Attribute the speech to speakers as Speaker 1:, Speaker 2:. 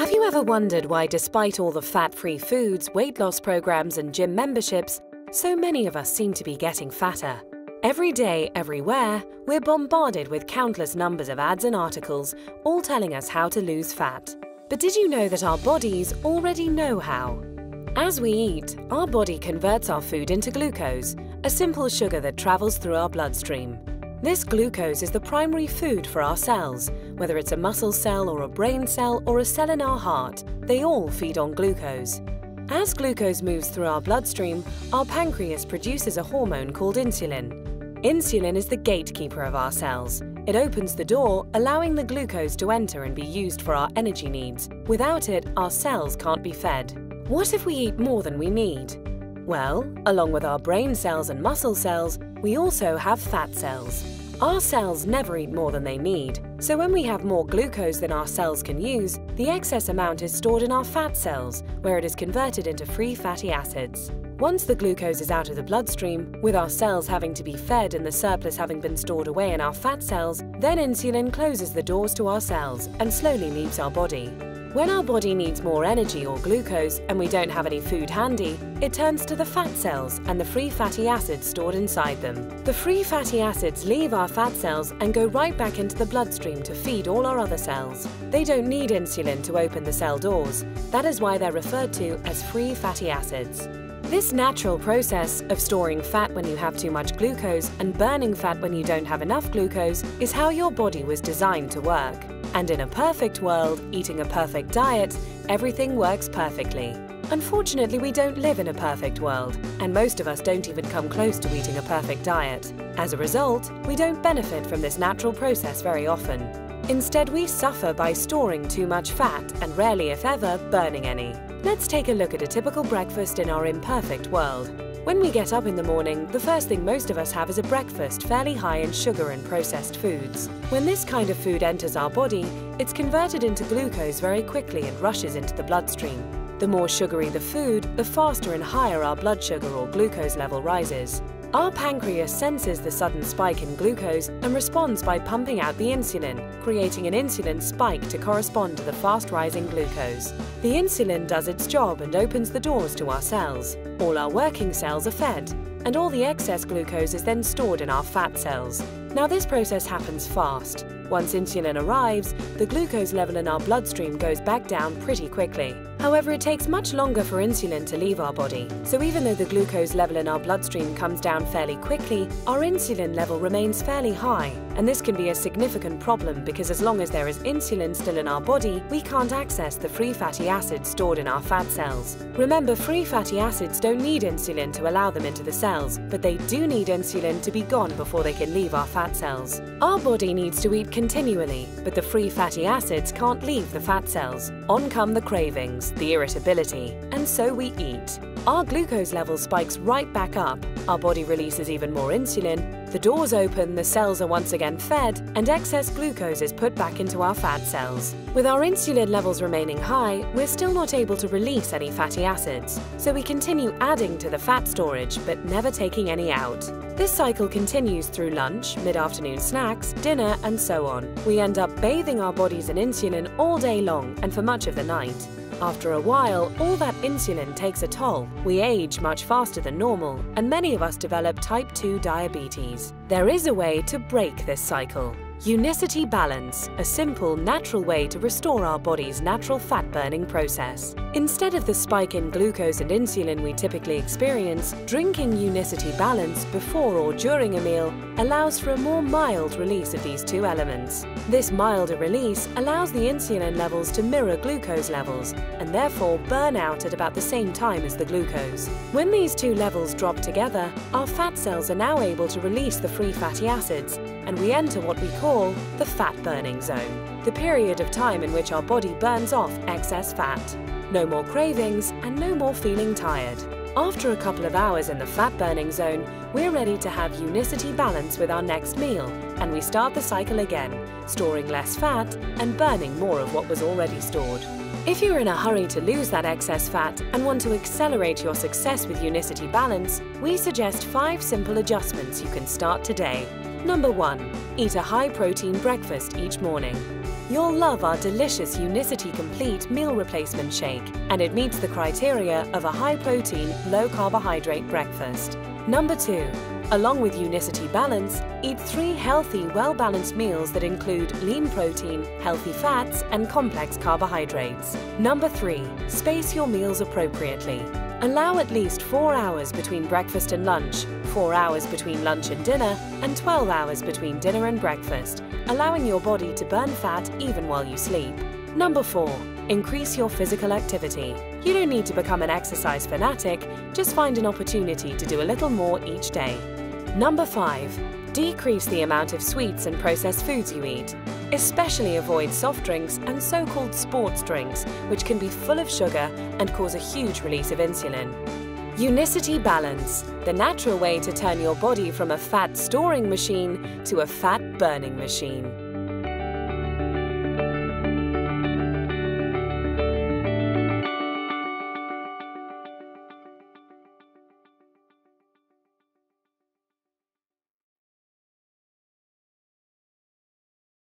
Speaker 1: Have you ever wondered why, despite all the fat-free foods, weight loss programs, and gym memberships, so many of us seem to be getting fatter? Every day, everywhere, we're bombarded with countless numbers of ads and articles, all telling us how to lose fat. But did you know that our bodies already know how? As we eat, our body converts our food into glucose, a simple sugar that travels through our bloodstream. This glucose is the primary food for our cells. Whether it's a muscle cell or a brain cell or a cell in our heart, they all feed on glucose. As glucose moves through our bloodstream, our pancreas produces a hormone called insulin. Insulin is the gatekeeper of our cells. It opens the door, allowing the glucose to enter and be used for our energy needs. Without it, our cells can't be fed. What if we eat more than we need? Well, along with our brain cells and muscle cells, we also have fat cells. Our cells never eat more than they need, so when we have more glucose than our cells can use, the excess amount is stored in our fat cells, where it is converted into free fatty acids. Once the glucose is out of the bloodstream, with our cells having to be fed and the surplus having been stored away in our fat cells, then insulin closes the doors to our cells and slowly leaves our body. When our body needs more energy or glucose and we don't have any food handy, it turns to the fat cells and the free fatty acids stored inside them. The free fatty acids leave our fat cells and go right back into the bloodstream to feed all our other cells. They don't need insulin to open the cell doors. That is why they're referred to as free fatty acids. This natural process of storing fat when you have too much glucose and burning fat when you don't have enough glucose is how your body was designed to work. And in a perfect world, eating a perfect diet, everything works perfectly. Unfortunately, we don't live in a perfect world, and most of us don't even come close to eating a perfect diet. As a result, we don't benefit from this natural process very often. Instead, we suffer by storing too much fat and rarely, if ever, burning any. Let's take a look at a typical breakfast in our imperfect world. When we get up in the morning, the first thing most of us have is a breakfast fairly high in sugar and processed foods. When this kind of food enters our body, it's converted into glucose very quickly and rushes into the bloodstream. The more sugary the food, the faster and higher our blood sugar or glucose level rises. Our pancreas senses the sudden spike in glucose and responds by pumping out the insulin, creating an insulin spike to correspond to the fast-rising glucose. The insulin does its job and opens the doors to our cells. All our working cells are fed, and all the excess glucose is then stored in our fat cells. Now, this process happens fast. Once insulin arrives, the glucose level in our bloodstream goes back down pretty quickly. However, it takes much longer for insulin to leave our body. So even though the glucose level in our bloodstream comes down fairly quickly, our insulin level remains fairly high. And this can be a significant problem because as long as there is insulin still in our body, we can't access the free fatty acids stored in our fat cells. Remember, free fatty acids don't need insulin to allow them into the cells, but they do need insulin to be gone before they can leave our fat cells. Our body needs to eat continually, but the free fatty acids can't leave the fat cells. On come the cravings, the irritability, and so we eat. Our glucose level spikes right back up, our body releases even more insulin, the doors open, the cells are once again fed, and excess glucose is put back into our fat cells. With our insulin levels remaining high, we're still not able to release any fatty acids, so we continue adding to the fat storage but never taking any out. This cycle continues through lunch, mid-afternoon snacks, dinner, and so on. We end up bathing our bodies in insulin all day long and for much of the night. After a while, all that insulin takes a toll. We age much faster than normal, and many of us develop type 2 diabetes. There is a way to break this cycle. Unicity Balance, a simple, natural way to restore our body's natural fat-burning process. Instead of the spike in glucose and insulin we typically experience, drinking Unicity Balance before or during a meal allows for a more mild release of these two elements. This milder release allows the insulin levels to mirror glucose levels and therefore burn out at about the same time as the glucose. When these two levels drop together, our fat cells are now able to release the free fatty acids, and we enter what we call the fat-burning zone, the period of time in which our body burns off excess fat. No more cravings and no more feeling tired. After a couple of hours in the fat-burning zone, we're ready to have Unicity Balance with our next meal, and we start the cycle again, storing less fat and burning more of what was already stored. If you're in a hurry to lose that excess fat and want to accelerate your success with Unicity Balance, we suggest 5 simple adjustments you can start today. Number 1. Eat a high-protein breakfast each morning. You'll love our delicious Unicity Complete Meal Replacement Shake, and it meets the criteria of a high-protein, low-carbohydrate breakfast. Number 2. Along with Unicity Balance, eat 3 healthy, well-balanced meals that include lean protein, healthy fats, and complex carbohydrates. Number 3. Space your meals appropriately. Allow at least 4 hours between breakfast and lunch, 4 hours between lunch and dinner, and 12 hours between dinner and breakfast, allowing your body to burn fat even while you sleep. Number 4. Increase your physical activity. You don't need to become an exercise fanatic, just find an opportunity to do a little more each day. Number 5. Decrease the amount of sweets and processed foods you eat. Especially avoid soft drinks and so-called sports drinks, which can be full of sugar and cause a huge release of insulin. Unicity Balance, the natural way to turn your body from a fat storing machine to a fat burning machine.